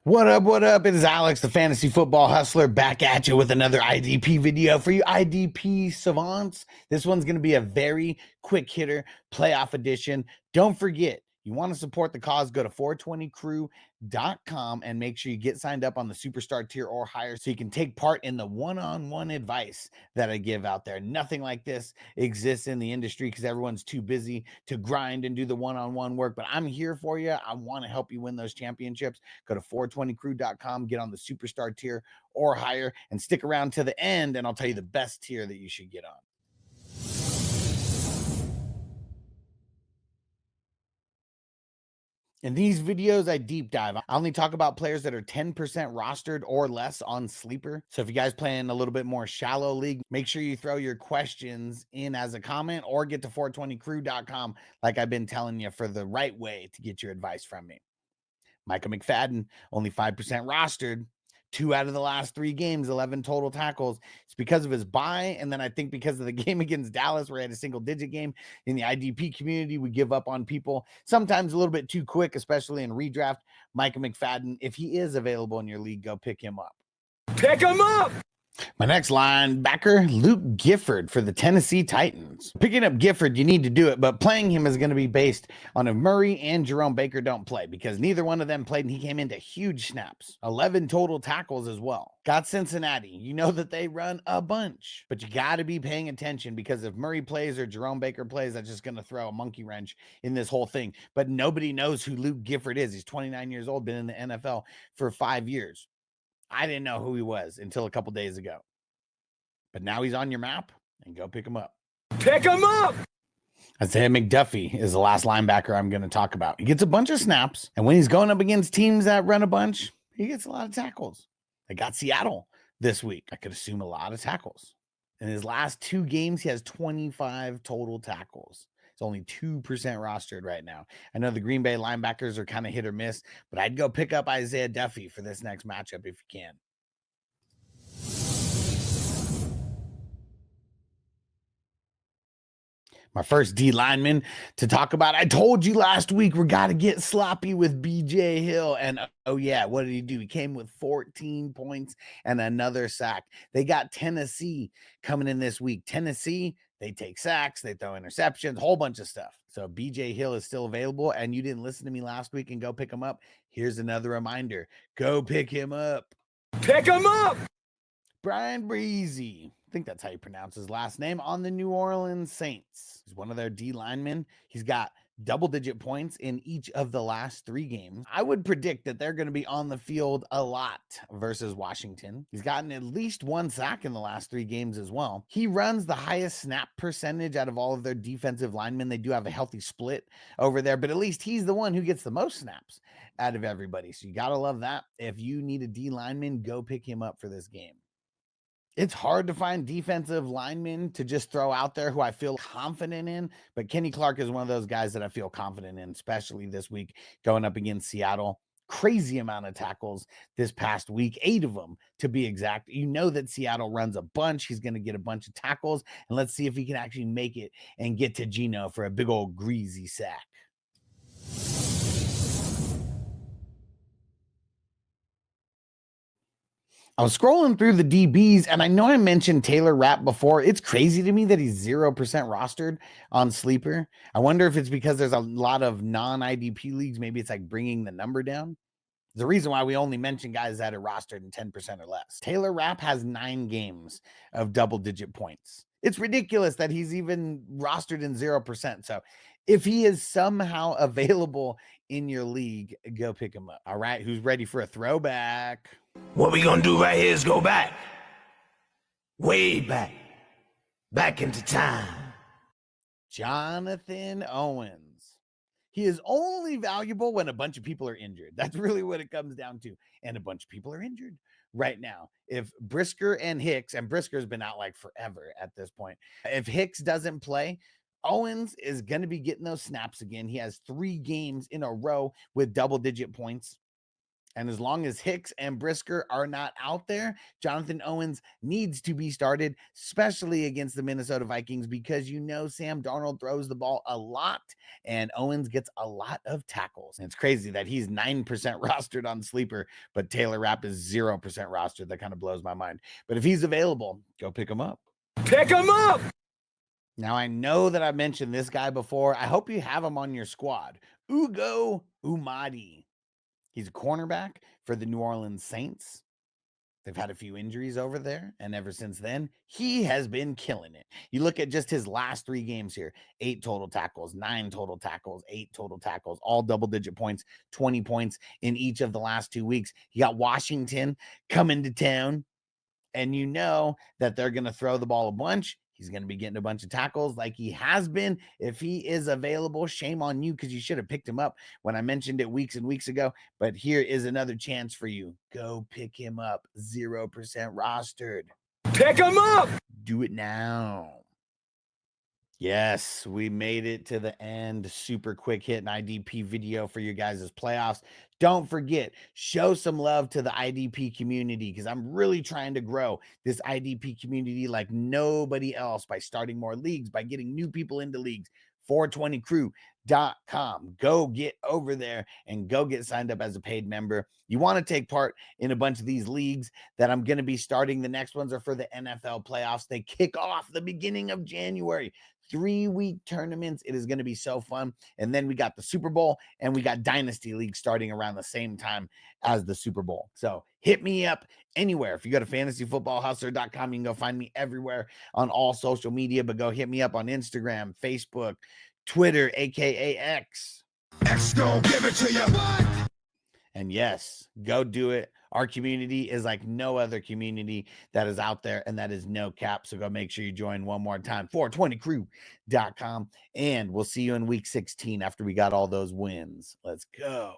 What up, what up? It is Alex, the Fantasy Football Hustler, back at you with another IDP video for you IDP savants. This one's going to be a very quick hitter, playoff edition. Don't forget, you want to support the cause, go to 420crew.com and make sure you get signed up on the Superstar tier or higher so you can take part in the one-on-one advice that I give out there. Nothing like this exists in the industry because everyone's too busy to grind and do the one-on-one work, but I'm here for you. I want to help you win those championships. Go to 420crew.com, get on the Superstar tier or higher, and stick around to the end, and I'll tell you the best tier that you should get on. In these videos, I deep dive. I only talk about players that are 10% rostered or less on Sleeper. So if you guys play in a little bit more shallow league, make sure you throw your questions in as a comment or get to 420crew.com like I've been telling you for the right way to get your advice from me. Micah McFadden, only 5% rostered. 2 out of the last 3 games, 11 total tackles. It's because of his bye, and then I think because of the game against Dallas where he had a single-digit game. In the IDP community, we give up on people sometimes a little bit too quick, especially in redraft. Micah McFadden, if he is available in your league, go pick him up. Pick him up! My next linebacker, Luke Gifford for the Tennessee Titans. Picking up Gifford, you need to do it, but playing him is going to be based on if Murray and Jerome Baker don't play because neither one of them played and he came into huge snaps. 11 total tackles as well. Got Cincinnati. You know that they run a bunch, but you got to be paying attention because if Murray plays or Jerome Baker plays, that's just going to throw a monkey wrench in this whole thing. But nobody knows who Luke Gifford is. He's 29 years old, been in the NFL for 5 years. I didn't know who he was until a couple days ago. But now he's on your map, and go pick him up. Pick him up! Isaiah McDuffie is the last linebacker I'm going to talk about. He gets a bunch of snaps, and when he's going up against teams that run a bunch, he gets a lot of tackles. They got Seattle this week. I could assume a lot of tackles. In his last 2 games, he has 25 total tackles. It's only 2% rostered right now. I know the Green Bay linebackers are kind of hit or miss, but I'd go pick up Isaiah Duffy for this next matchup if you can. My first D lineman to talk about. I told you last week we got to get sloppy with BJ Hill. And oh yeah, what did he do? He came with 14 points and another sack. They got Tennessee coming in this week. Tennessee, they take sacks, they throw interceptions, whole bunch of stuff. So BJ Hill is still available, and you didn't listen to me last week and go pick him up. Here's another reminder. Go pick him up. Pick him up! Bryan Bresee, I think that's how you pronounce his last name, on the New Orleans Saints. He's one of their D linemen. He's got double-digit points in each of the last 3 games. I would predict that they're going to be on the field a lot versus Washington. He's gotten at least 1 sack in the last 3 games as well. He runs the highest snap percentage out of all of their defensive linemen. They do have a healthy split over there, but at least he's the one who gets the most snaps out of everybody. So you got to love that. If you need a D lineman, go pick him up for this game. It's hard to find defensive linemen to just throw out there who I feel confident in, but Kenny Clark is one of those guys that I feel confident in, especially this week going up against Seattle. Crazy amount of tackles this past week, 8 of them to be exact. You know that Seattle runs a bunch. He's going to get a bunch of tackles, and let's see if he can actually make it and get to Geno for a big old greasy sack. I was scrolling through the DBs, and I know I mentioned Taylor Rapp before. It's crazy to me that he's 0% rostered on Sleeper. I wonder if it's because there's a lot of non-IDP leagues. Maybe it's like bringing the number down. The reason why we only mention guys that are rostered in 10% or less. Taylor Rapp has 9 games of double-digit points. It's ridiculous that he's even rostered in 0%. So if he is somehow available in your league, go pick him up. All right, who's ready for a throwback? What we gonna do right here is go back. Way back. Back into time. Jonathan Owens. He is only valuable when a bunch of people are injured. That's really what it comes down to. And a bunch of people are injured right now. If Brisker and Hicks, and Brisker's been out like forever at this point. If Hicks doesn't play, Owens is going to be getting those snaps again. He has 3 games in a row with double-digit points. And as long as Hicks and Brisker are not out there, Jonathan Owens needs to be started, especially against the Minnesota Vikings, because you know Sam Darnold throws the ball a lot and Owens gets a lot of tackles. And it's crazy that he's 9% rostered on Sleeper, but Taylor Rapp is 0% rostered. That kind of blows my mind. But if he's available, go pick him up. Pick him up! Now, I know that I've mentioned this guy before. I hope you have him on your squad. Ugo Amadi. He's a cornerback for the New Orleans Saints. They've had a few injuries over there, and ever since then, he has been killing it. You look at just his last 3 games here, 8 total tackles, 9 total tackles, 8 total tackles, all double-digit points, 20 points in each of the last 2 weeks. He got Washington coming to town, and you know that they're going to throw the ball a bunch. He's going to be getting a bunch of tackles like he has been. If he is available, shame on you because you should have picked him up when I mentioned it weeks and weeks ago. But here is another chance for you. Go pick him up. 0% rostered. Pick him up! Do it now. Yes, we made it to the end. Super quick hit and IDP video for you guys' playoffs. Don't forget, show some love to the IDP community because I'm really trying to grow this IDP community like nobody else by starting more leagues, by getting new people into leagues. 420crew.com. Go get over there and go get signed up as a paid member. You want to take part in a bunch of these leagues that I'm going to be starting. The next ones are for the NFL playoffs. They kick off the beginning of January. 3-week tournaments. It is going to be so fun. And then we got the Super Bowl and we got Dynasty League starting around the same time as the Super Bowl. So hit me up anywhere. If you go to fantasyfootballhustler.com, you can go find me everywhere on all social media, but go hit me up on Instagram, Facebook, Twitter, aka X. X gon' give it to you. And yes, go do it. Our community is like no other community that is out there, and that is no cap. So go make sure you join one more time. 420crew.com. And we'll see you in week 16 after we got all those wins. Let's go.